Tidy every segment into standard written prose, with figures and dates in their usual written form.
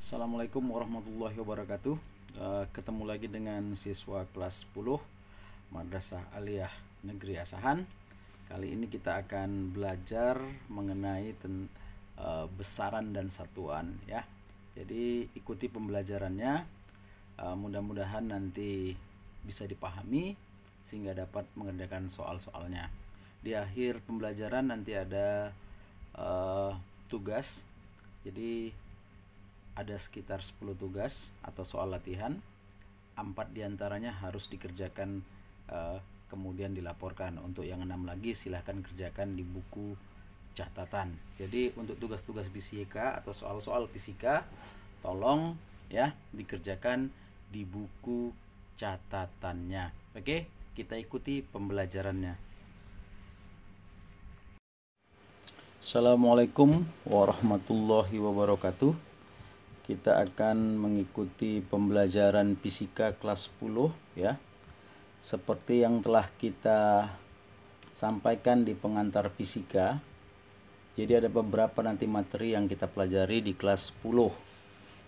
Assalamualaikum warahmatullahi wabarakatuh. Ketemu lagi dengan siswa kelas 10 Madrasah Aliyah Negeri Asahan. Kali ini kita akan belajar mengenai besaran dan satuan ya. Jadi ikuti pembelajarannya. Mudah-mudahan nanti bisa dipahami sehingga dapat mengerjakan soal-soalnya. Di akhir pembelajaran nanti ada tugas. Jadi ada sekitar 10 tugas atau soal latihan. 4 diantaranya harus dikerjakan kemudian dilaporkan. Untuk yang 6 lagi silahkan kerjakan di buku catatan. Jadi untuk tugas-tugas fisika atau soal-soal fisika tolong ya dikerjakan di buku catatannya. Oke, kita ikuti pembelajarannya. Assalamualaikum warahmatullahi wabarakatuh. Kita akan mengikuti pembelajaran fisika kelas 10 ya. Seperti yang telah kita sampaikan di pengantar fisika. Jadi ada beberapa nanti materi yang kita pelajari di kelas 10.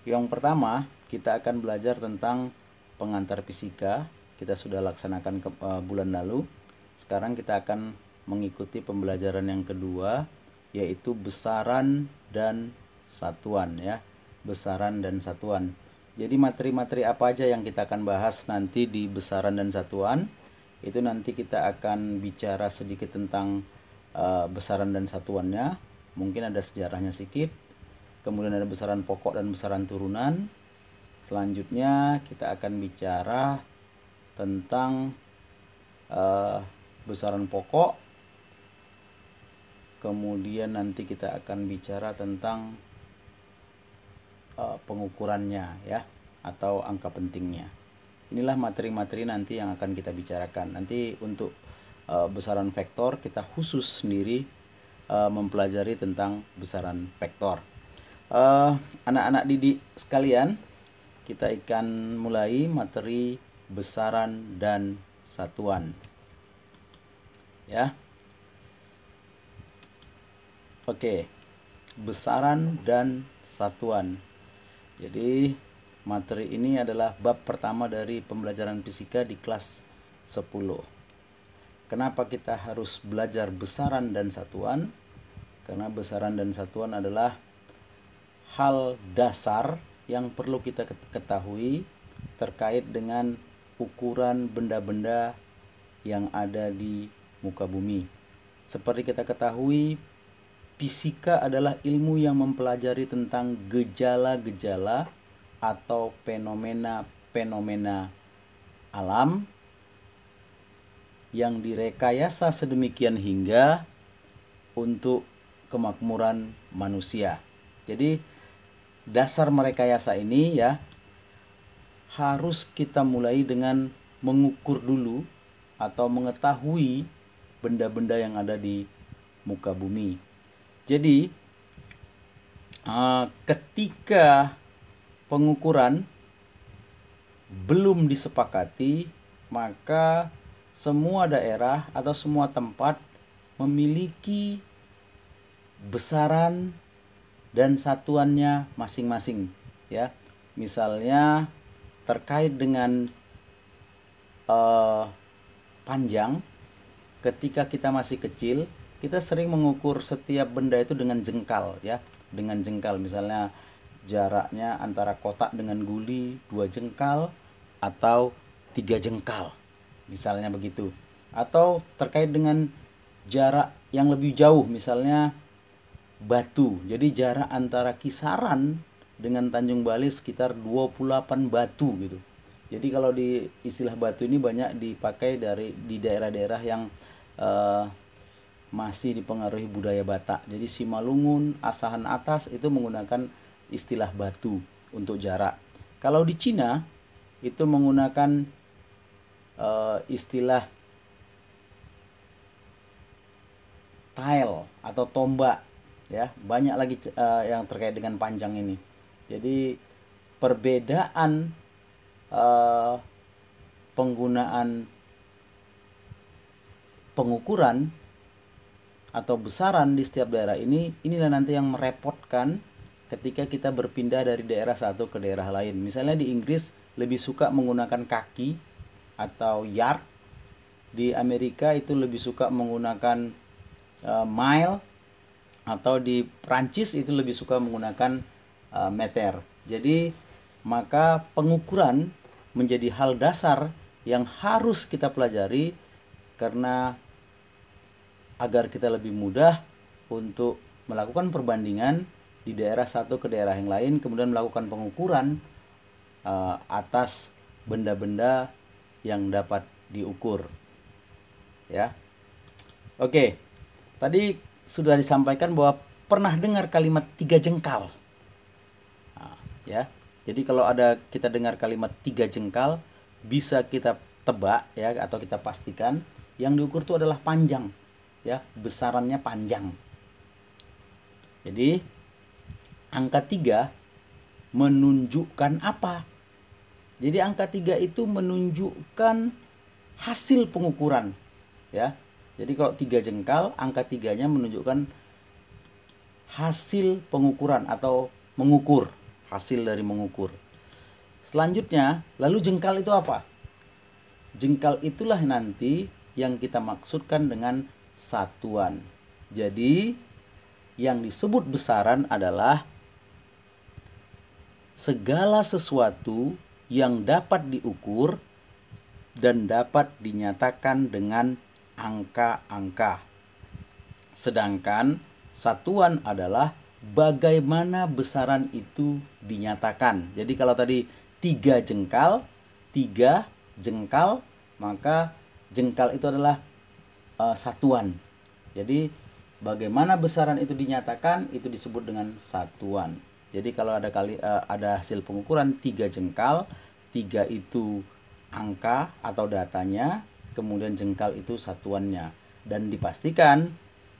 Yang pertama, kita akan belajar tentang pengantar fisika. Kita sudah laksanakan bulan lalu. Sekarang kita akan mengikuti pembelajaran yang kedua, yaitu besaran dan satuan ya. Besaran dan satuan. Jadi materi-materi apa aja yang kita akan bahas nanti di besaran dan satuan, itu nanti kita akan bicara sedikit tentang besaran dan satuannya. Mungkin ada sejarahnya sedikit. Kemudian ada besaran pokok dan besaran turunan. Selanjutnya kita akan bicara tentang besaran pokok. Kemudian nanti kita akan bicara tentang pengukurannya ya, atau angka pentingnya. Inilah materi-materi nanti yang akan kita bicarakan. Nanti untuk besaran vektor kita khusus sendiri mempelajari tentang besaran vektor. Anak-anak didik sekalian, kita akan mulai materi besaran dan satuan ya. Oke, besaran dan satuan. Jadi materi ini adalah bab pertama dari pembelajaran fisika di kelas 10. Kenapa kita harus belajar besaran dan satuan? Karena besaran dan satuan adalah hal dasar yang perlu kita ketahui terkait dengan ukuran benda-benda yang ada di muka bumi. Seperti kita ketahui, fisika adalah ilmu yang mempelajari tentang gejala-gejala atau fenomena-fenomena alam yang direkayasa sedemikian hingga untuk kemakmuran manusia. Jadi dasar merekayasa ini ya harus kita mulai dengan mengukur dulu atau mengetahui benda-benda yang ada di muka bumi. Jadi ketika pengukuran belum disepakati, maka semua daerah atau semua tempat memiliki besaran dan satuannya masing-masing ya. Misalnya terkait dengan panjang, ketika kita masih kecil, kita sering mengukur setiap benda itu dengan jengkal ya, dengan jengkal. Misalnya jaraknya antara kotak dengan guli 2 jengkal atau 3 jengkal, misalnya begitu. Atau terkait dengan jarak yang lebih jauh, misalnya batu. Jadi jarak antara kisaran dengan Tanjung Balai sekitar 28 batu gitu. Jadi kalau di istilah batu ini banyak dipakai di daerah-daerah yang masih dipengaruhi budaya Batak. Jadi Simalungun, Asahan Atas itu menggunakan istilah batu untuk jarak. Kalau di Cina itu menggunakan istilah tile atau tombak ya. Banyak lagi yang terkait dengan panjang ini. Jadi perbedaan penggunaan pengukuran atau besaran di setiap daerah inilah nanti yang merepotkan ketika kita berpindah dari daerah satu ke daerah lain. Misalnya di Inggris lebih suka menggunakan kaki atau yard. Di Amerika itu lebih suka menggunakan mile, atau di Prancis itu lebih suka menggunakan meter. Jadi maka pengukuran menjadi hal dasar yang harus kita pelajari, karena agar kita lebih mudah untuk melakukan perbandingan di daerah satu ke daerah yang lain, kemudian melakukan pengukuran atas benda-benda yang dapat diukur. Ya. Oke. Tadi sudah disampaikan bahwa pernah dengar kalimat 3 jengkal. Nah, ya. Jadi kalau kita dengar kalimat 3 jengkal, bisa kita tebak ya, atau kita pastikan yang diukur itu adalah panjang. Ya, besarannya panjang. Jadi angka 3 menunjukkan apa? Jadi angka 3 itu menunjukkan hasil pengukuran, ya. Jadi kalau 3 jengkal, angka 3-nya menunjukkan hasil pengukuran atau mengukur, hasil dari mengukur. Selanjutnya, lalu jengkal itu apa? Jengkal itulah nanti yang kita maksudkan dengan satuan. Jadi yang disebut besaran adalah segala sesuatu yang dapat diukur dan dapat dinyatakan dengan angka-angka. Sedangkan satuan adalah bagaimana besaran itu dinyatakan. Jadi kalau tadi 3 jengkal, maka jengkal itu adalah satuan. Jadi bagaimana besaran itu dinyatakan itu disebut dengan satuan. Jadi kalau ada hasil pengukuran 3 jengkal, 3 itu angka atau datanya, kemudian jengkal itu satuannya, dan dipastikan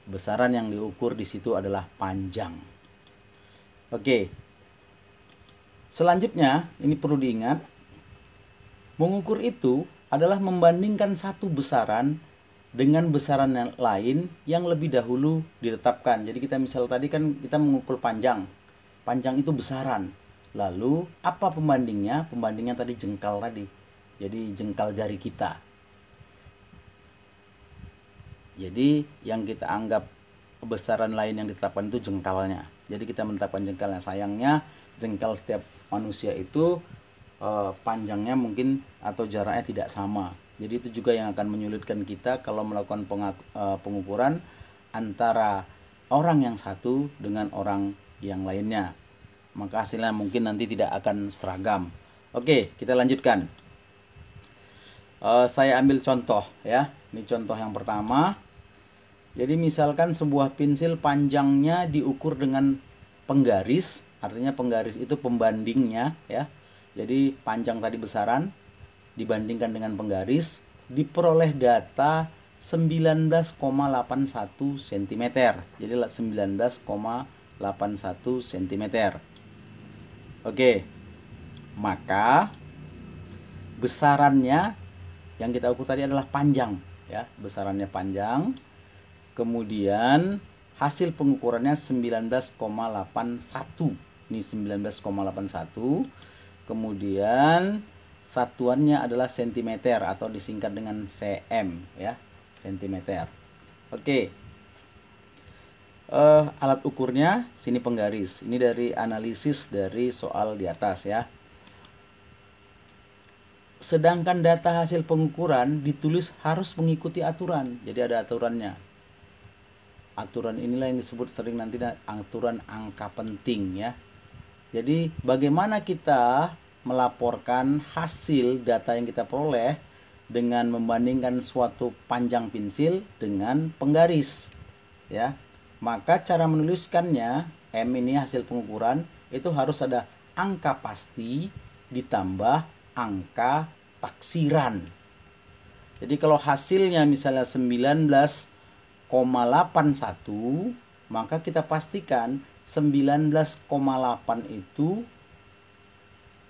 besaran yang diukur di situ adalah panjang. Oke. Selanjutnya, ini perlu diingat, mengukur itu adalah membandingkan satu besaran dengan besaran yang lain yang lebih dahulu ditetapkan. Jadi kita misal tadi kan kita mengukur panjang. Panjang itu besaran. Lalu apa pembandingnya? Pembandingnya tadi jengkal tadi. Jadi jengkal jari kita. Jadi yang kita anggap besaran lain yang ditetapkan itu jengkalnya. Jadi kita menetapkan jengkalnya. Sayangnya jengkal setiap manusia itu panjangnya mungkin atau jaraknya tidak sama. Jadi itu juga yang akan menyulitkan kita kalau melakukan pengukuran antara orang yang satu dengan orang yang lainnya. Maka hasilnya mungkin nanti tidak akan seragam. Oke, kita lanjutkan. Saya ambil contoh ya. Ini contoh yang pertama. Jadi misalkan sebuah pensil panjangnya diukur dengan penggaris. Artinya penggaris itu pembandingnya ya. Jadi panjang tadi besaran dibandingkan dengan penggaris, diperoleh data 19,81 cm. Jadi 19,81 cm. Oke. Maka besarannya yang kita ukur tadi adalah panjang ya, besarannya panjang. Kemudian hasil pengukurannya 19,81. Ini 19,81. Kemudian satuannya adalah cm atau disingkat dengan cm ya, cm. Oke. Alat ukurnya sini penggaris. Ini dari analisis dari soal di atas ya. Sedangkan data hasil pengukuran ditulis harus mengikuti aturan. Jadi ada aturannya. Aturan inilah yang disebut sering nanti aturan angka penting ya. Jadi bagaimana kita melaporkan hasil data yang kita peroleh dengan membandingkan suatu panjang pensil dengan penggaris ya. Maka cara menuliskannya, M ini hasil pengukuran, itu harus ada angka pasti ditambah angka taksiran. Jadi kalau hasilnya misalnya 19,81, maka kita pastikan 19,8 itu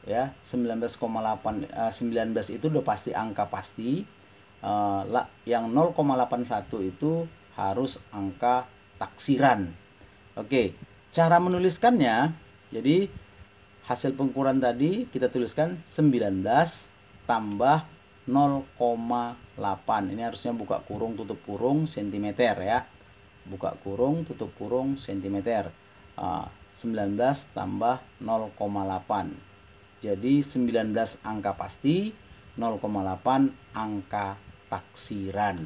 ya, 19,8 19 itu udah pasti angka pasti. Yang 0,81 itu harus angka taksiran. Oke, cara menuliskannya Jadi hasil pengukuran tadi kita tuliskan 19 tambah 0,8. Ini harusnya buka kurung tutup kurung sentimeter ya. Buka kurung tutup kurung sentimeter. 19 tambah 0,8. Jadi 19 angka pasti, 0,8 angka taksiran.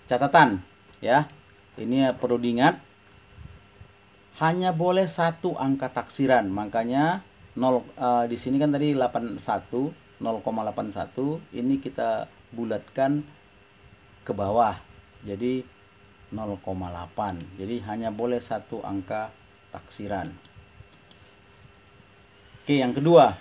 Catatan ya. Ini perlu diingat, hanya boleh satu angka taksiran. Makanya di sini kan tadi 81, 0,81 ini kita bulatkan ke bawah. Jadi 0,8. Jadi hanya boleh satu angka taksiran. Oke, yang kedua.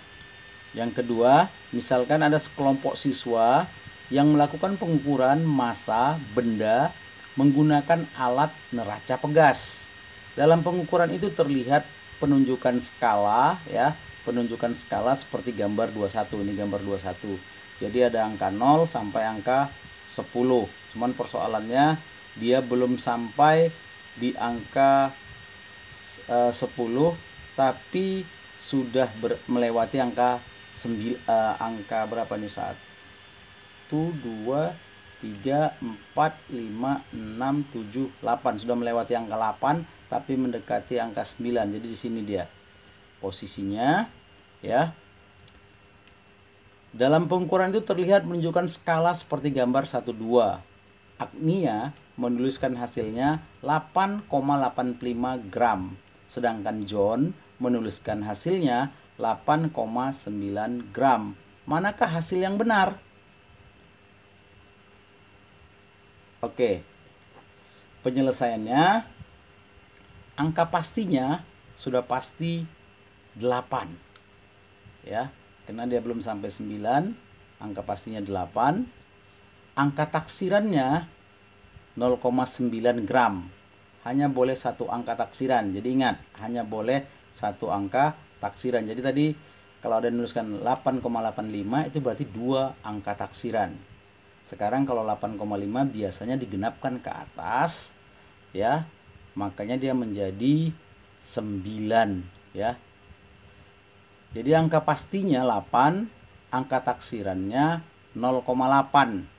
Yang kedua, misalkan ada sekelompok siswa yang melakukan pengukuran massa benda menggunakan alat neraca pegas. Dalam pengukuran itu terlihat penunjukan skala ya, penunjukan skala seperti gambar 21. Ini gambar 21. Jadi ada angka 0 sampai angka 10. Cuman persoalannya dia belum sampai di angka 10 tapi sudah melewati angka angka berapa nih, 1 2 3 4 5 6 7 8, sudah melewati angka 8 tapi mendekati angka 9. Jadi di sini dia posisinya ya. Dalam pengukuran itu terlihat menunjukkan skala seperti gambar 12. Agnia menuliskan hasilnya 8,85 gram, sedangkan John menuliskan hasilnya 8,9 gram. Manakah hasil yang benar? Oke. Penyelesaiannya, angka pastinya sudah pasti 8. Ya, karena dia belum sampai 9, angka pastinya 8. Angka taksirannya 0,9 gram. Hanya boleh satu angka taksiran. Jadi ingat, hanya boleh satu angka taksiran. Jadi tadi kalau ada menuliskan 8,85 itu berarti 2 angka taksiran. Sekarang kalau 8,5 biasanya digenapkan ke atas ya. Makanya dia menjadi 9 ya. Jadi angka pastinya 8, angka taksirannya 0,8.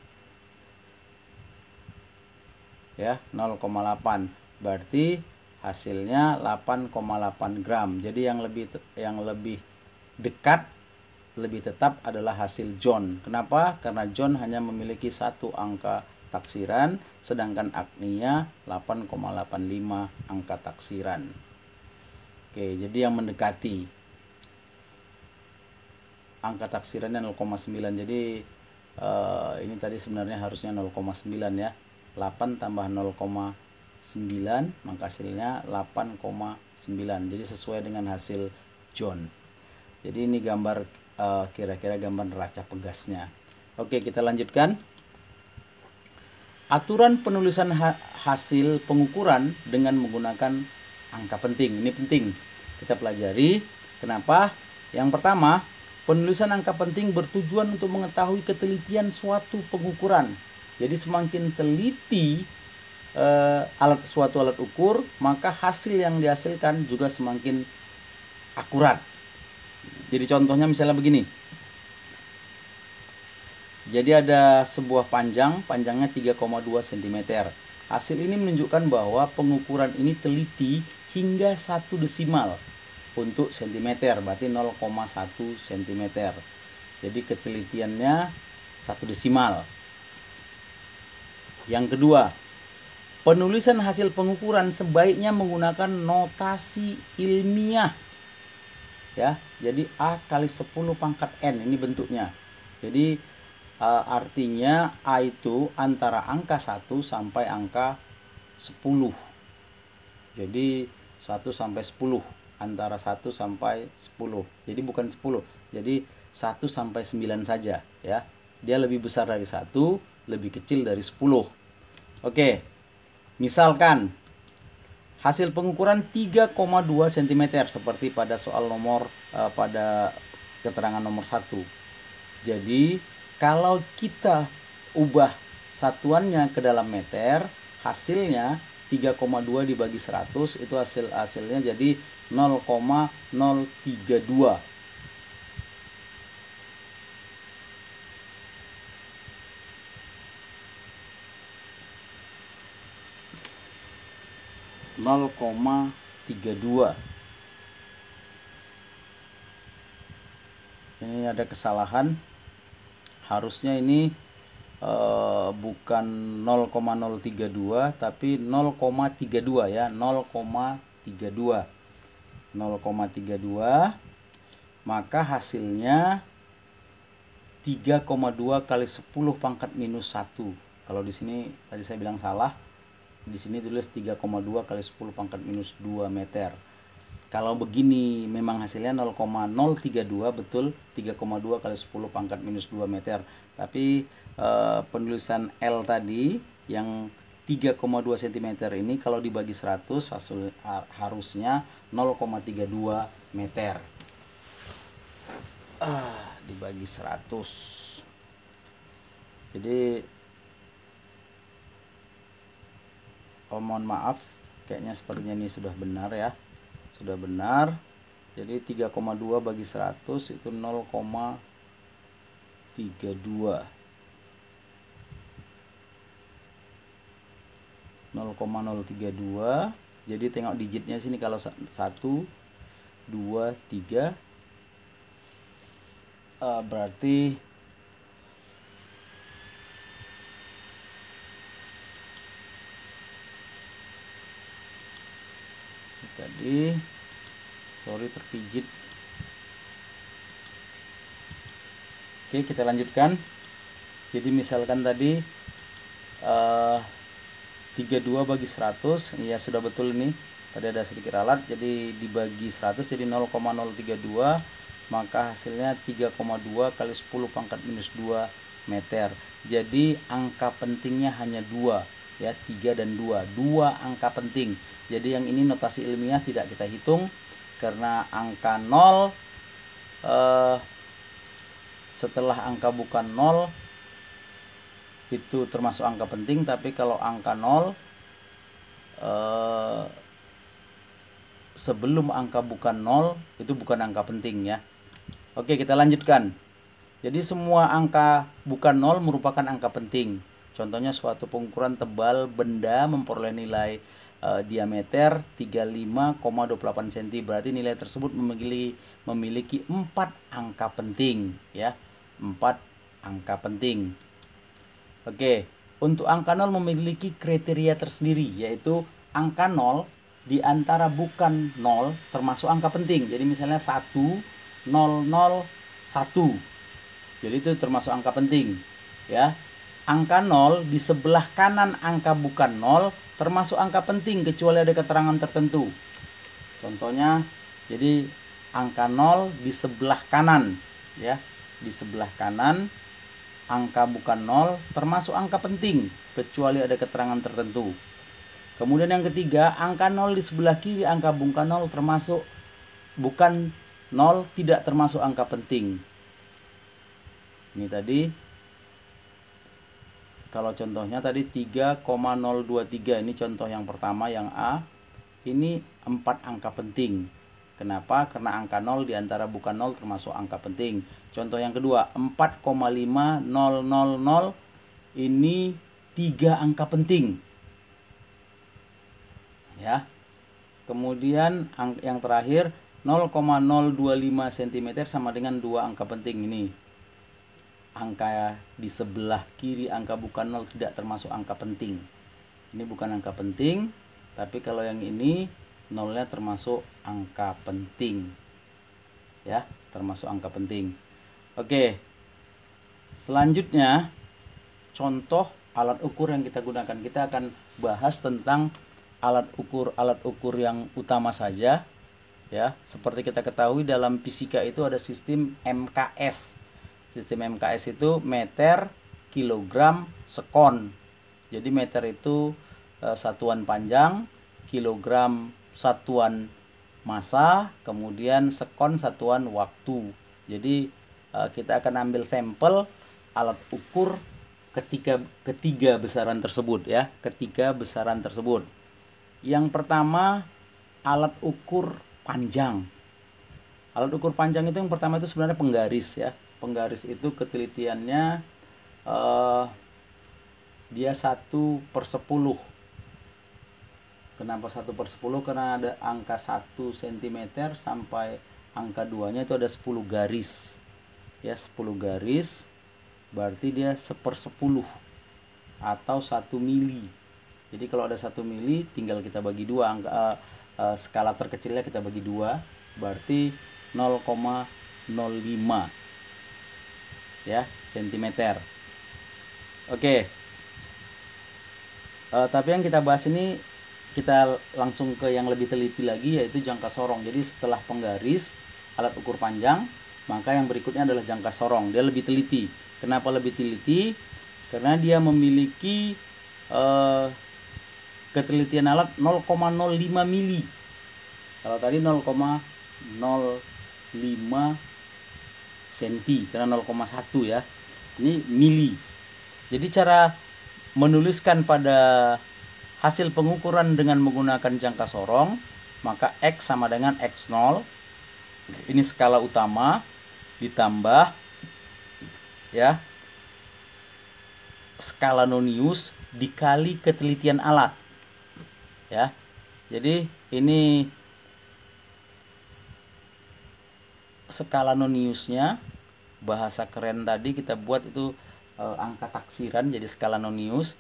Ya, 0,8. Berarti hasilnya 8,8 gram. Jadi yang lebih dekat, lebih tetap adalah hasil John. Kenapa? Karena John hanya memiliki satu angka taksiran, sedangkan Agnia 8,85 angka taksiran. Oke, jadi yang mendekati angka taksirannya 0,9. Jadi ini tadi sebenarnya harusnya 0,9 ya. 8 tambah 0,9 maka hasilnya 8,9. Jadi sesuai dengan hasil John. Jadi ini gambar kira-kira gambar neraca pegasnya. Oke, kita lanjutkan. Aturan penulisan hasil pengukuran dengan menggunakan angka penting. Ini penting kita pelajari. Kenapa? Yang pertama, penulisan angka penting bertujuan untuk mengetahui ketelitian suatu pengukuran. Jadi semakin teliti suatu alat ukur, maka hasil yang dihasilkan juga semakin akurat. Jadi contohnya misalnya begini. Jadi ada sebuah panjangnya 3,2 cm. Hasil ini menunjukkan bahwa pengukuran ini teliti hingga 1 desimal untuk cm, berarti 0,1 cm. Jadi ketelitiannya 1 desimal. Yang kedua, penulisan hasil pengukuran sebaiknya menggunakan notasi ilmiah. Ya, jadi A kali 10 pangkat N ini bentuknya. Jadi artinya A itu antara angka 1 sampai angka 10. Jadi 1 sampai 10, antara 1 sampai 10. Jadi bukan 10. Jadi 1 sampai 9 saja ya. Dia lebih besar dari 1, lebih kecil dari 10. Oke. Misalkan hasil pengukuran 3,2 cm seperti pada soal pada keterangan nomor 1. Jadi kalau kita ubah satuannya ke dalam meter, hasilnya 3,2 dibagi 100 itu hasilnya jadi 0,032. Ini ada kesalahan, harusnya ini bukan 0,032 tapi 0,32 ya, 0,32 maka hasilnya 3,2 kali 10 pangkat minus 1. Kalau di sini tadi saya bilang salah, di sini tulis 3,2 kali 10 pangkat minus 2 meter. Kalau begini memang hasilnya 0,032, betul 3,2 kali 10 pangkat minus 2 meter. Tapi penulisan L tadi yang 3,2 cm ini kalau dibagi 100 harusnya 0,32 meter. Dibagi 100. Jadi mohon maaf, kayaknya sepertinya ini sudah benar ya. Sudah benar. Jadi 3,2 bagi 100 itu 0,32. 0,032. Jadi tengok digitnya sini, kalau 1, 2, 3 berarti tadi, sorry terpijit. Oke, kita lanjutkan. Jadi misalkan tadi 32 bagi 100, ya sudah betul ini. Tadi ada sedikit ralat, jadi dibagi 100 jadi 0,032, maka hasilnya 3,2 kali 10 pangkat minus 2 meter. Jadi angka pentingnya hanya 2 ya, 3 dan 2. 2 angka penting. Jadi yang ini notasi ilmiah tidak kita hitung karena angka 0 setelah angka bukan 0 itu termasuk angka penting, tapi kalau angka 0 sebelum angka bukan 0 itu bukan angka penting ya. Oke, kita lanjutkan. Jadi semua angka bukan 0 merupakan angka penting. Contohnya suatu pengukuran tebal benda memperoleh nilai diameter 35,28 cm, berarti nilai tersebut memiliki 4 angka penting ya. 4 angka penting. Oke, untuk angka 0 memiliki kriteria tersendiri, yaitu angka 0 di antara bukan 0 termasuk angka penting. Jadi misalnya 1, 0, 0, 1. Jadi itu termasuk angka penting ya. Angka 0 di sebelah kanan angka bukan 0 termasuk angka penting kecuali ada keterangan tertentu. Contohnya, jadi angka 0 di sebelah kanan ya. Di sebelah kanan angka bukan 0 termasuk angka penting kecuali ada keterangan tertentu. Kemudian yang ketiga, angka 0 di sebelah kiri angka bukan 0 termasuk bukan 0, tidak termasuk angka penting. Ini tadi kalau contohnya tadi 3,023, ini contoh yang pertama yang A. Ini 4 angka penting. Kenapa? Karena angka 0 di antara bukan 0 termasuk angka penting. Contoh yang kedua, 4,5000 ini 3 angka penting. Ya. Kemudian yang terakhir 0,025 cm sama dengan 2 angka penting ini. Angka di sebelah kiri angka bukan 0 tidak termasuk angka penting. Ini bukan angka penting, tapi kalau yang ini 0-nya termasuk angka penting. Ya, termasuk angka penting. Oke. Selanjutnya contoh alat ukur yang kita gunakan. Kita akan bahas tentang alat ukur yang utama saja. Ya, seperti kita ketahui dalam fisika itu ada sistem MKS. Sistem MKS itu meter, kilogram, sekon. Jadi meter itu satuan panjang, kilogram satuan massa, kemudian sekon satuan waktu. Jadi kita akan ambil sampel alat ukur ketiga besaran tersebut ya, ketiga besaran tersebut. Yang pertama, alat ukur panjang. Alat ukur panjang itu yang pertama itu sebenarnya penggaris ya. Penggaris itu ketelitiannya dia 1/10. Kenapa 1/10? Karena ada angka 1 cm sampai angka 2-nya itu ada 10 garis. Ya, 10 garis berarti dia 1/10 atau 1 mili. Jadi kalau ada 1 mili tinggal kita bagi 2, angka skala terkecilnya kita bagi 2, berarti 0,05 ya cm. Oke. Tapi yang kita bahas ini kita langsung ke yang lebih teliti lagi, yaitu jangka sorong. Jadi setelah penggaris, alat ukur panjang, maka yang berikutnya adalah jangka sorong. Dia lebih teliti. Kenapa lebih teliti? Karena dia memiliki ketelitian alat 0,05 mili. Kalau tadi 0,05 cm, karena 0,1 ya. Ini mili. Jadi cara menuliskan pada hasil pengukuran dengan menggunakan jangka sorong, maka X sama dengan X0. Ini skala utama ditambah ya skala Nonius dikali ketelitian alat. Ya. Jadi ini skala Noniusnya, bahasa keren tadi kita buat itu angka taksiran, jadi skala Nonius.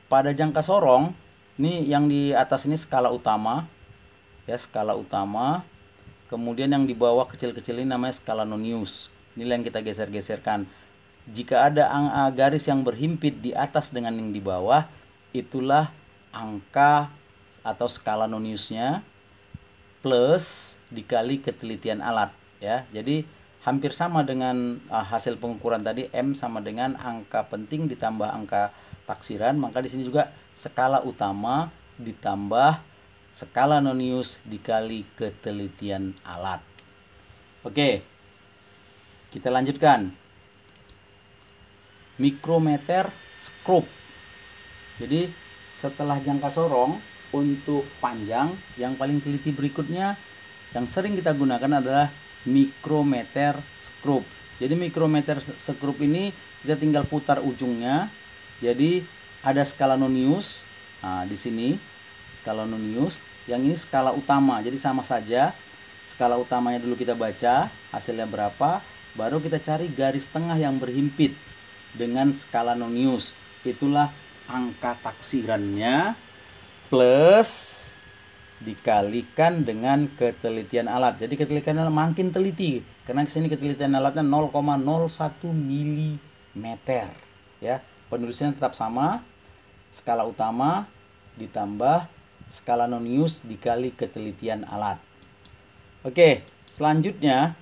Pada jangka sorong, ini yang di atas ini skala utama, ya skala utama. Kemudian yang di bawah kecil-kecil ini namanya skala Nonius. Ini yang kita geser-geserkan. Jika ada garis yang berhimpit di atas dengan yang di bawah, itulah angka atau skala Noniusnya plus dikali ketelitian alat, ya. Jadi hampir sama dengan hasil pengukuran tadi, M sama dengan angka penting ditambah angka taksiran, maka di sini juga skala utama ditambah skala Nonius dikali ketelitian alat. Oke. Kita lanjutkan. Mikrometer skrup. Jadi setelah jangka sorong, untuk panjang yang paling teliti berikutnya yang sering kita gunakan adalah mikrometer skrup. Jadi mikrometer skrup ini kita tinggal putar ujungnya. Jadi ada skala Nonius. Nah, di sini skala Nonius, yang ini skala utama. Jadi sama saja. Skala utamanya dulu kita baca hasilnya berapa, baru kita cari garis tengah yang berhimpit dengan skala Nonius. Itulah angka taksirannya plus dikalikan dengan ketelitian alat. Jadi ketelitian alat makin teliti karena di sini ketelitian alatnya 0,01 mm. Ya, penulisannya tetap sama. Skala utama ditambah skala Nonius dikali ketelitian alat. Oke, selanjutnya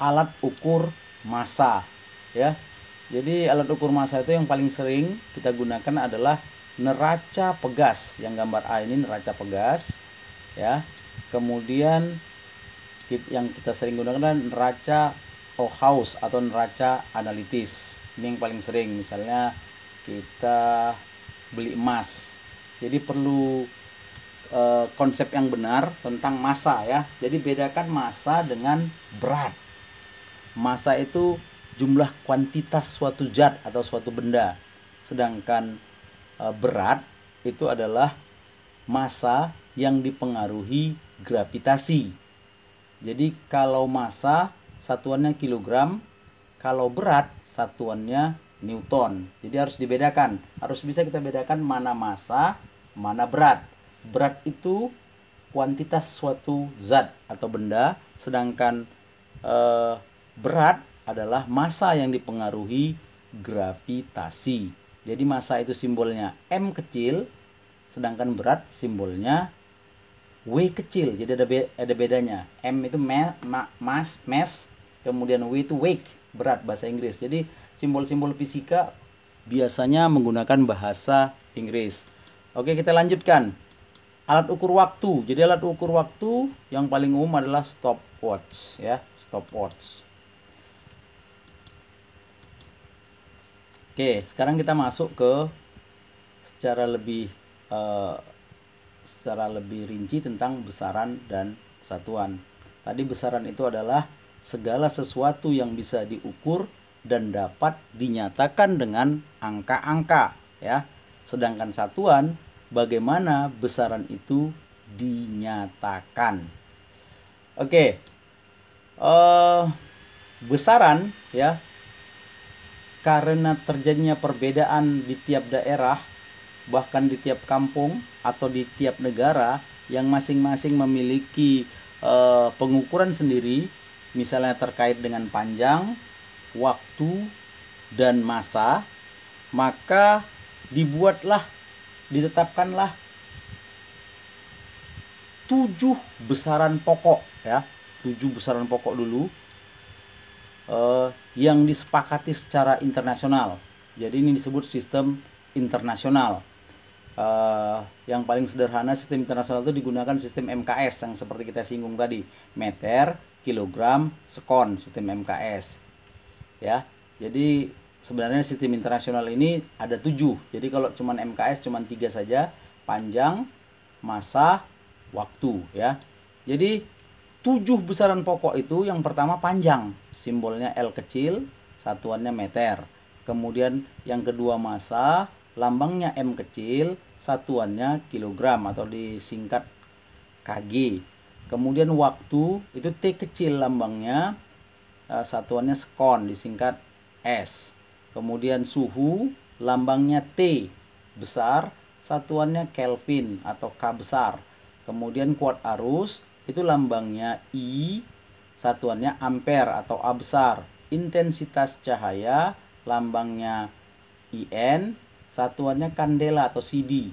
alat ukur massa, ya. Jadi alat ukur massa itu yang paling sering kita gunakan adalah neraca pegas. Yang gambar A ini neraca pegas, ya. Kemudian yang kita sering gunakan adalah neraca Ohaus atau neraca analitis. Ini yang paling sering. Misalnya kita beli emas. Jadi perlu konsep yang benar tentang massa, ya. Jadi bedakan massa dengan berat. Massa itu jumlah kuantitas suatu zat atau suatu benda. Sedangkan berat itu adalah massa yang dipengaruhi gravitasi. Jadi kalau massa satuannya kilogram, kalau berat satuannya newton. Jadi harus dibedakan. Harus bisa kita bedakan mana massa, mana berat. Berat itu kuantitas suatu zat atau benda, sedangkan berat adalah massa yang dipengaruhi gravitasi. Jadi massa itu simbolnya M kecil, sedangkan berat simbolnya W kecil. Jadi ada bedanya. M itu mass, kemudian W itu weight, berat bahasa Inggris. Jadi simbol-simbol fisika biasanya menggunakan bahasa Inggris. Oke, kita lanjutkan. Alat ukur waktu. Jadi alat ukur waktu yang paling umum adalah stopwatch, ya, stopwatch. Oke, sekarang kita masuk ke secara lebih secara lebih rinci tentang besaran dan satuan. Tadi besaran itu adalah segala sesuatu yang bisa diukur dan dapat dinyatakan dengan angka-angka, ya. Sedangkan satuan, bagaimana besaran itu dinyatakan. Oke. Besaran, ya, karena terjadinya perbedaan di tiap daerah, bahkan di tiap kampung atau di tiap negara yang masing-masing memiliki pengukuran sendiri, misalnya terkait dengan panjang, waktu, dan masa, maka ditetapkanlah 7 besaran pokok, ya. 7 besaran pokok dulu yang disepakati secara internasional. Jadi ini disebut sistem internasional. Yang paling sederhana sistem internasional itu digunakan sistem MKS yang seperti kita singgung tadi, meter, kilogram, sekon, sistem MKS. Ya, jadi sebenarnya sistem internasional ini ada 7. Jadi kalau cuman MKS cuman 3 saja, panjang, masa, waktu, ya. Jadi 7 besaran pokok itu yang pertama panjang, simbolnya L kecil, satuannya meter. Kemudian yang kedua masa, lambangnya M kecil, satuannya kilogram atau disingkat kg. Kemudian waktu itu T kecil lambangnya, satuannya sekon disingkat S. Kemudian suhu lambangnya T besar, satuannya Kelvin atau K besar. Kemudian kuat arus itu lambangnya I, satuannya ampere atau A besar. Intensitas cahaya lambangnya IN, satuannya kandela atau CD.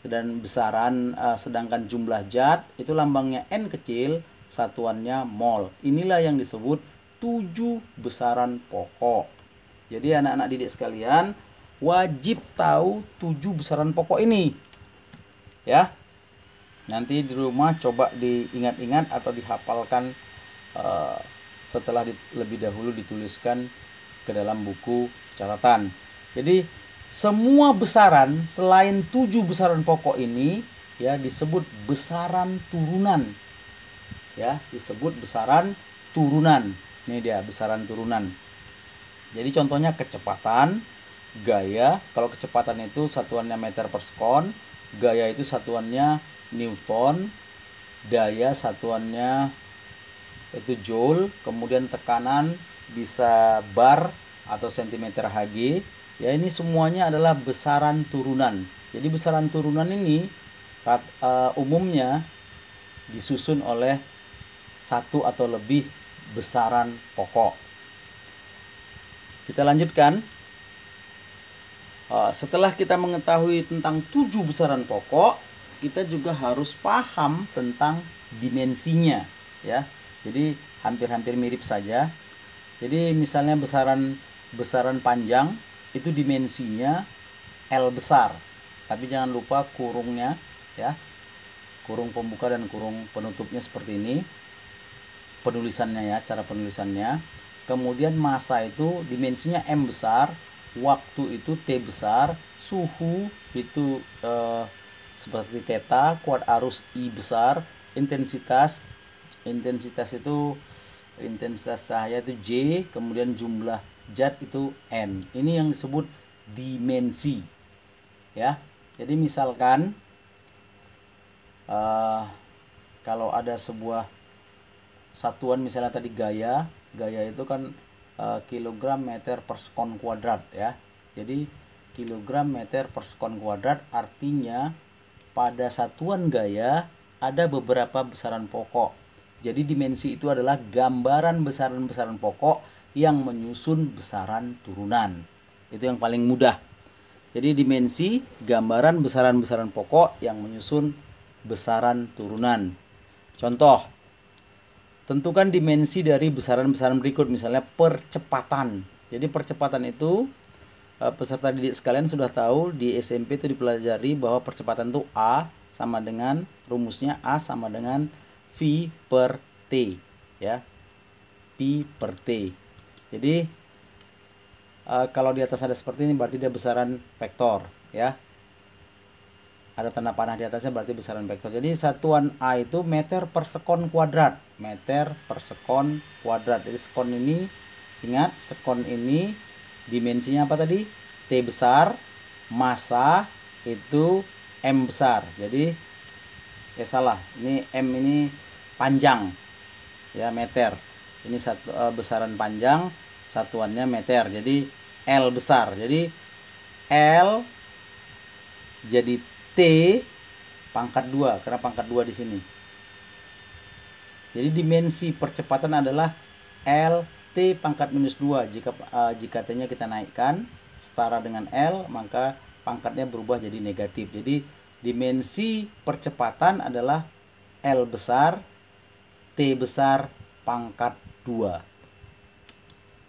Dan besaran sedangkan jumlah zat itu lambangnya N kecil, satuannya mol. Inilah yang disebut 7 besaran pokok. Jadi anak-anak didik sekalian wajib tahu 7 besaran pokok ini. Ya. Nanti di rumah coba diingat-ingat atau dihafalkan setelah lebih dahulu dituliskan ke dalam buku catatan. Jadi semua besaran selain 7 besaran pokok ini, ya, disebut besaran turunan. Ya, disebut besaran turunan. Ini dia besaran turunan. Jadi contohnya kecepatan, gaya. Kalau kecepatan itu satuannya meter per sekon, gaya itu satuannya Newton, daya satuannya itu joule, kemudian tekanan bisa bar atau cm Hg. Ya, ini semuanya adalah besaran turunan. Jadi besaran turunan ini umumnya disusun oleh satu atau lebih besaran pokok. Kita lanjutkan. Setelah kita mengetahui tentang 7 besaran pokok, kita juga harus paham tentang dimensinya, ya. Jadi hampir-hampir mirip saja. Jadi misalnya besaran panjang itu dimensinya L besar. Tapi jangan lupa kurungnya, ya. Kurung pembuka dan kurung penutupnya seperti ini. Penulisannya, ya, cara penulisannya. Kemudian massa itu dimensinya M besar, waktu itu T besar, suhu itu seperti theta, kuat arus I besar, intensitas cahaya itu J, kemudian jumlah zat itu N. Ini yang disebut dimensi, ya. Jadi misalkan kalau ada sebuah satuan, misalnya tadi gaya itu kan kilogram meter per sekon kuadrat, ya. Jadi kilogram meter per sekon kuadrat artinya pada satuan gaya ada beberapa besaran pokok. Jadi dimensi itu adalah gambaran besaran-besaran pokok yang menyusun besaran turunan. Itu yang paling mudah. Jadi dimensi gambaran besaran-besaran pokok yang menyusun besaran turunan. Contoh, tentukan dimensi dari besaran-besaran berikut, misalnya percepatan. Jadi percepatan itu peserta didik sekalian sudah tahu di SMP itu dipelajari bahwa percepatan itu A sama dengan rumusnya A sama dengan V per T, ya. V per T. Jadi kalau di atas ada seperti ini berarti dia besaran vektor, ya. ada tanda panah di atasnya berarti besaran vektor. Jadi satuan A itu meter per sekon kuadrat. Meter per sekon kuadrat. Jadi sekon ini, ingat sekon ini dimensinya apa tadi? T besar, massa itu M besar. Jadi salah. Ini M ini panjang. Ya, meter. Ini besaran panjang, satuannya meter. Jadi L besar. Jadi L jadi T pangkat 2 karena pangkat 2 di sini. Jadi dimensi percepatan adalah LT pangkat minus 2. Jika T-nya kita naikkan setara dengan L, maka pangkatnya berubah jadi negatif. Jadi dimensi percepatan adalah L besar T besar pangkat 2.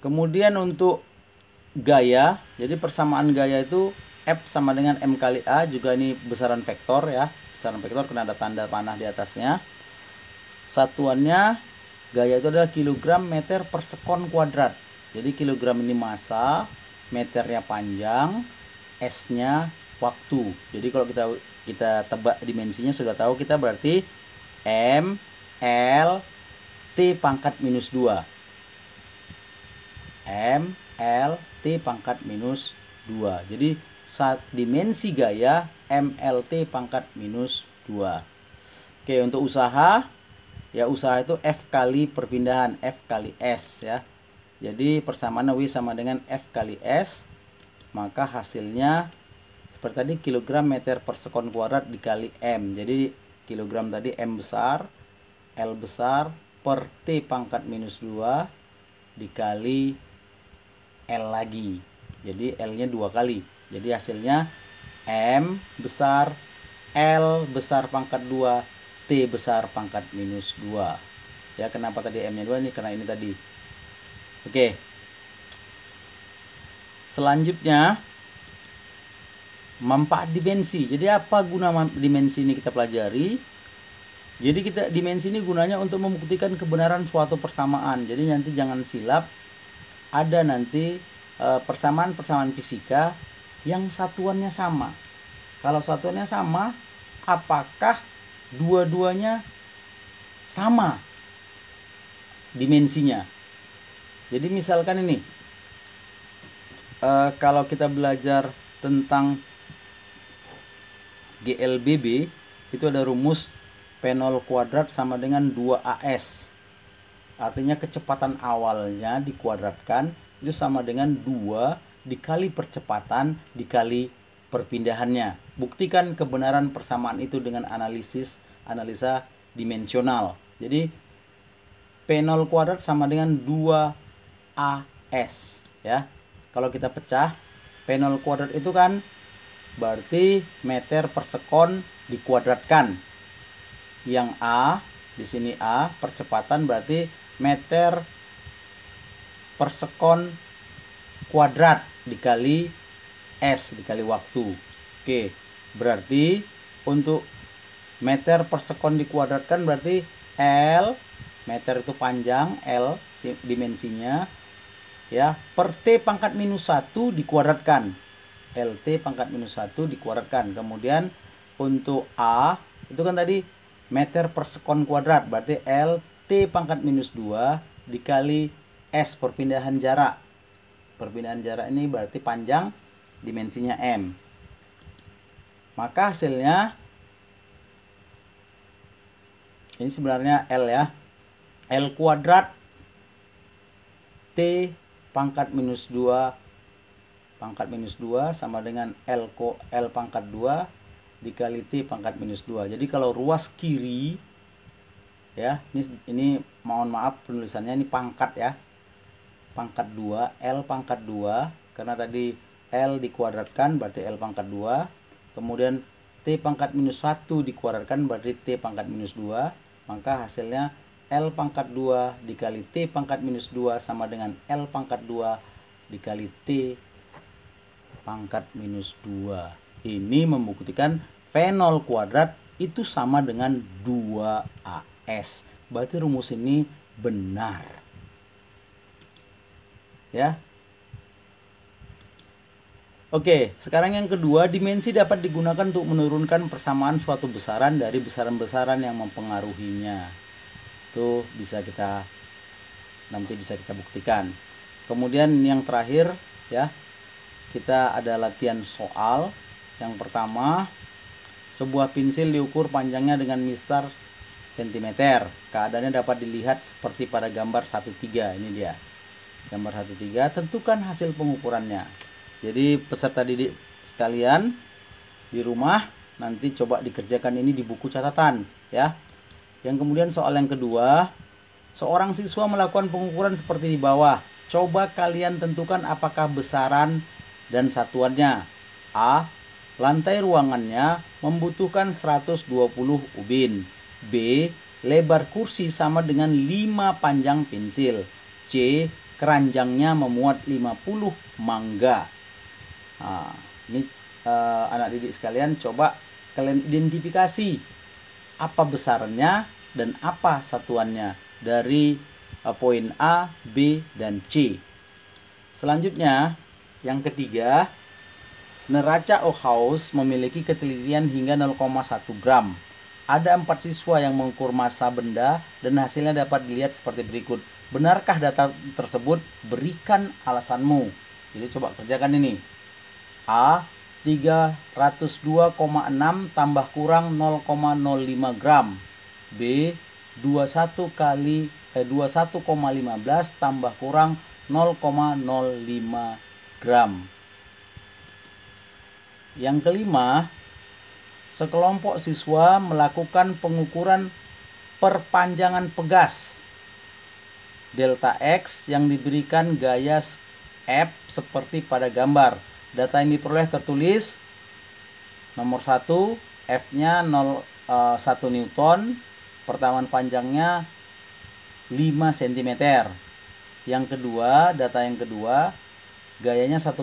Kemudian untuk gaya, jadi persamaan gaya itu F sama dengan M kali A, juga ini besaran vektor ya. Besaran vektor karena ada tanda panah di atasnya. Satuannya gaya itu adalah kilogram meter per sekon kuadrat. Jadi kilogram ini massa, meternya panjang, S-nya waktu. Jadi kalau kita tebak dimensinya sudah tahu kita berarti M, L, T pangkat minus 2. M, L, T pangkat minus 2. Jadi dimensi gaya MLT pangkat minus 2. Oke, untuk usaha, ya usaha itu F kali perpindahan, F kali S ya. Jadi persamaan W sama dengan F kali S, maka hasilnya seperti tadi kilogram meter per sekon kuadrat dikali M. Jadi kilogram tadi M besar, L besar per T pangkat minus 2 dikali L lagi. Jadi L-nya 2 kali. Jadi hasilnya M besar, L besar pangkat 2, T besar pangkat minus 2. Ya, kenapa tadi M-nya 2? Ini karena ini tadi. Oke. Selanjutnya, manfaat dimensi. Jadi apa guna dimensi ini kita pelajari? Jadi dimensi ini gunanya untuk membuktikan kebenaran suatu persamaan. Jadi nanti jangan silap, ada nanti persamaan-persamaan fisika yang satuannya sama. Kalau satuannya sama, apakah dua-duanya sama dimensinya? Jadi misalkan ini, kalau kita belajar tentang GLBB, itu ada rumus P0 kuadrat sama dengan 2AS. Artinya kecepatan awalnya dikuadratkan itu sama dengan 2 dikali percepatan dikali perpindahannya. Buktikan kebenaran persamaan itu dengan analisa dimensional. Jadi P0 kuadrat sama dengan 2AS ya. Kalau kita pecah, P0 kuadrat itu kan berarti meter per sekon dikuadratkan. Yang A, di sini A, percepatan berarti meter per sekon kuadrat dikali S dikali waktu. Oke, berarti untuk meter per sekon dikuadratkan berarti L, meter itu panjang, L dimensinya ya, per T pangkat minus 1 dikuadratkan. LT pangkat minus 1 dikuadratkan. Kemudian untuk A itu kan tadi meter per sekon kuadrat, berarti LT pangkat minus 2 dikali S perpindahan jarak. Perpindahan jarak ini berarti panjang, dimensinya M. Maka hasilnya ini sebenarnya L ya. L kuadrat T pangkat minus 2 sama dengan L pangkat 2 dikali T pangkat minus 2. Jadi kalau ruas kiri ya, ini mohon maaf penulisannya ini pangkat ya. Pangkat 2, L pangkat 2, karena tadi L dikuadratkan berarti L pangkat 2. Kemudian T pangkat minus 1 dikuadratkan berarti T pangkat minus 2. Maka hasilnya L pangkat 2 dikali T pangkat minus 2 sama dengan L pangkat 2 dikali T pangkat minus 2. Ini membuktikan P0 kuadrat itu sama dengan 2AS. Berarti rumus ini benar. Ya. Oke, sekarang yang kedua, dimensi dapat digunakan untuk menurunkan persamaan suatu besaran dari besaran-besaran yang mempengaruhinya. Itu nanti bisa kita buktikan. Kemudian yang terakhir ya, kita ada latihan soal. Yang pertama, sebuah pensil diukur panjangnya dengan mistar cm. Keadaannya dapat dilihat seperti pada gambar 1.3. Ini dia. Gambar 1.3, tentukan hasil pengukurannya. Jadi peserta didik sekalian di rumah nanti coba dikerjakan ini di buku catatan ya. Yang kemudian soal yang kedua, seorang siswa melakukan pengukuran seperti di bawah. Coba kalian tentukan apakah besaran dan satuannya. A. Lantai ruangannya membutuhkan 120 ubin. B. Lebar kursi sama dengan 5 panjang pensil. C. Keranjangnya memuat 50 mangga. Nah, ini anak didik sekalian, coba kalian identifikasi apa besarannya dan apa satuannya dari poin A, B, dan C. Selanjutnya, yang ketiga, neraca Ohaus memiliki ketelitian hingga 0,1 gram. Ada 4 siswa yang mengukur massa benda dan hasilnya dapat dilihat seperti berikut. Benarkah data tersebut? Berikan alasanmu. Jadi coba kerjakan ini. A. 302,6 tambah kurang 0,05 gram. B. 21,15 tambah kurang 0,05 gram. Yang kelima, sekelompok siswa melakukan pengukuran perpanjangan pegas delta X yang diberikan gaya F seperti pada gambar. Data yang diperoleh tertulis nomor 1, F-nya 1 Newton, pertamaan panjangnya 5 cm. Yang kedua, data yang kedua, gayanya 1,2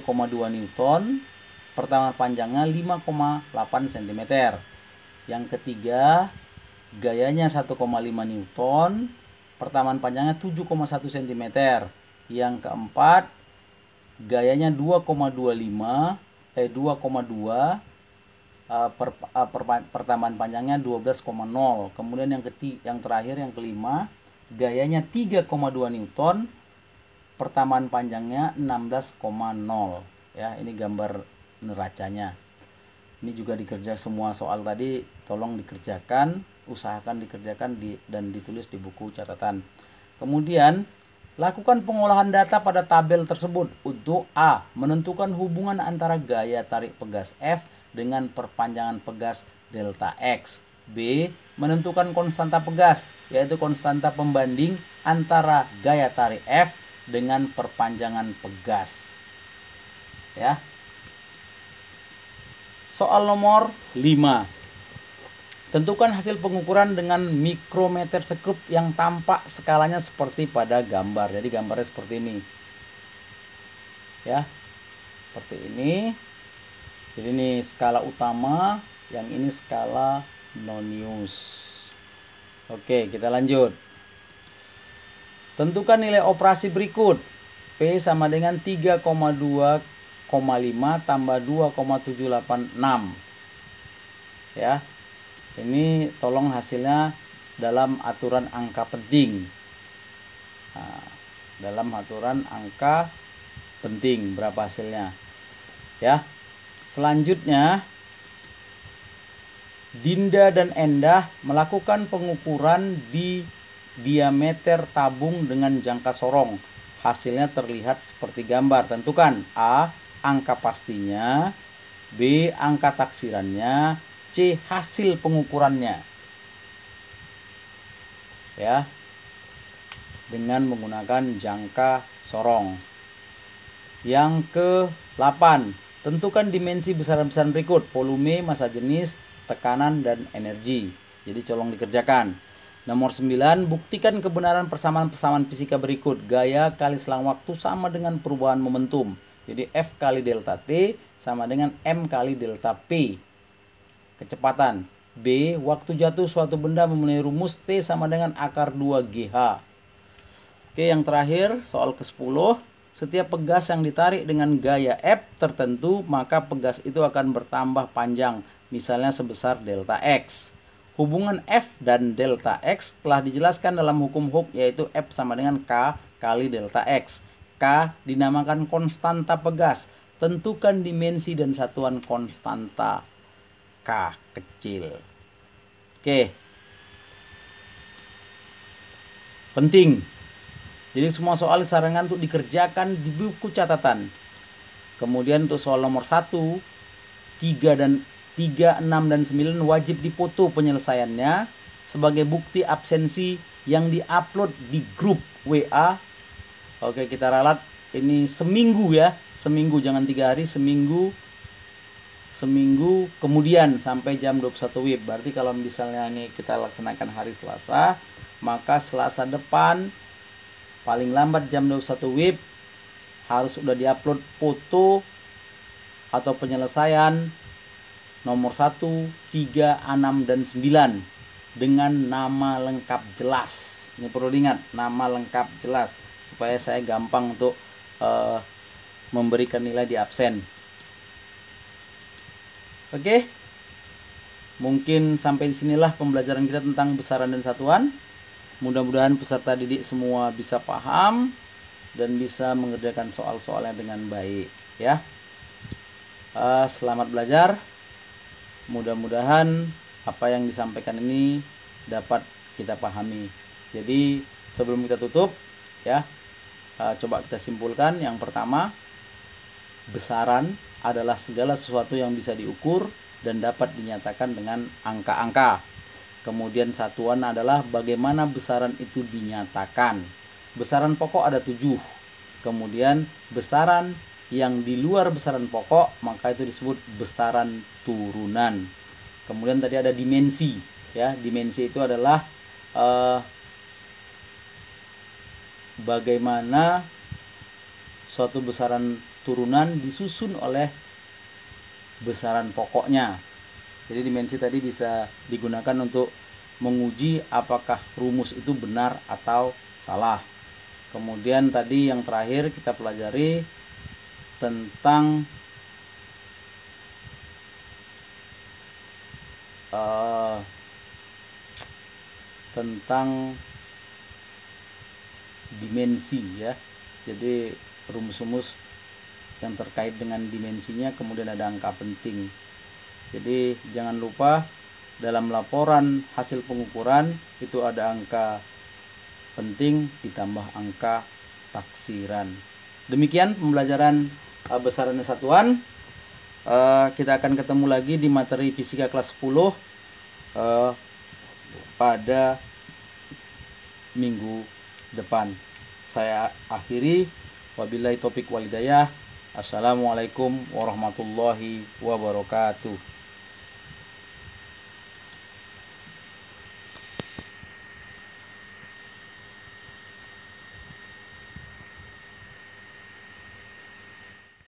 Newton, pertamaan panjangnya 5,8 cm. Yang ketiga, gayanya 1,5 Newton, pertamaan panjangnya 7,1 cm. Yang keempat, gayanya 2,2 pertamaan panjangnya 12,0. Kemudian yang terakhir yang kelima, gayanya 3,2 Newton, pertamaan panjangnya 16,0. Ya, ini gambar neracanya. Ini juga dikerja semua soal tadi, tolong dikerjakan, usahakan dikerjakan dan ditulis di buku catatan. Kemudian lakukan pengolahan data pada tabel tersebut untuk A. Menentukan hubungan antara gaya tarik pegas F dengan perpanjangan pegas delta X. B. Menentukan konstanta pegas, yaitu konstanta pembanding antara gaya tarik F dengan perpanjangan pegas. Ya. Soal nomor 5. Tentukan hasil pengukuran dengan mikrometer skrup yang tampak skalanya seperti pada gambar. Jadi gambarnya seperti ini. Ya. Seperti ini. Jadi ini skala utama, yang ini skala nonius. Oke, kita lanjut. Tentukan nilai operasi berikut. P sama dengan 3,2,5 tambah 2,786. Ya. Ini tolong hasilnya dalam aturan angka penting. Nah, dalam aturan angka penting berapa hasilnya. Ya. Selanjutnya, Dinda dan Endah melakukan pengukuran di diameter tabung dengan jangka sorong. Hasilnya terlihat seperti gambar. Tentukan A. Angka pastinya, B. Angka taksirannya, C. Hasil pengukurannya. Ya. Dengan menggunakan jangka sorong. Yang ke-8, tentukan dimensi besaran-besaran berikut: volume, massa jenis, tekanan, dan energi. Jadi tolong dikerjakan. Nomor 9, buktikan kebenaran persamaan-persamaan fisika berikut. Gaya kali selang waktu sama dengan perubahan momentum. Jadi F kali delta T sama dengan M kali delta P. Kecepatan. B. Waktu jatuh suatu benda memenuhi rumus T sama dengan akar 2GH. Oke, yang terakhir soal ke-10. Setiap pegas yang ditarik dengan gaya F tertentu, maka pegas itu akan bertambah panjang, misalnya sebesar delta X. Hubungan F dan delta X telah dijelaskan dalam hukum Hooke, yaitu F sama dengan K kali delta X. K dinamakan konstanta pegas. Tentukan dimensi dan satuan konstanta K kecil. Oke. Penting. Jadi semua soal disarankan untuk dikerjakan di buku catatan. Kemudian untuk soal nomor 1, 3, 6, dan 9 wajib dipoto penyelesaiannya sebagai bukti absensi yang diupload di grup WA. Oke, kita ralat ini seminggu ya. Seminggu, jangan 3 hari, seminggu kemudian sampai jam 21 WIB. Berarti kalau misalnya ini kita laksanakan hari Selasa, maka Selasa depan paling lambat jam 21 WIB harus sudah diupload foto atau penyelesaian nomor 1, 3, 6, dan 9 dengan nama lengkap jelas. Ini perlu diingat, nama lengkap jelas supaya saya gampang untuk memberikan nilai di absen. Oke. Mungkin sampai sinilah pembelajaran kita tentang besaran dan satuan. Mudah-mudahan peserta didik semua bisa paham dan bisa mengerjakan soal-soalnya dengan baik ya. Selamat belajar. Mudah-mudahan apa yang disampaikan ini dapat kita pahami. Jadi sebelum kita tutup ya, coba kita simpulkan. Yang pertama, besaran adalah segala sesuatu yang bisa diukur dan dapat dinyatakan dengan angka-angka. Kemudian satuan adalah bagaimana besaran itu dinyatakan. Besaran pokok ada 7. Kemudian besaran yang di luar besaran pokok, maka itu disebut besaran turunan. Kemudian tadi ada dimensi ya. Dimensi itu adalah bagaimana suatu besaran turunan disusun oleh besaran pokoknya. Jadi dimensi tadi bisa digunakan untuk menguji apakah rumus itu benar atau salah. Kemudian tadi yang terakhir kita pelajari tentang dimensi ya. Jadi rumus-rumus yang terkait dengan dimensinya, kemudian ada angka penting. Jadi jangan lupa dalam laporan hasil pengukuran itu ada angka penting ditambah angka taksiran. Demikian pembelajaran besaran dan satuan. Kita akan ketemu lagi di materi fisika kelas 10 pada minggu depan. Saya akhiri. Wabillahi taufik wal hidayah. Assalamualaikum warahmatullahi wabarakatuh.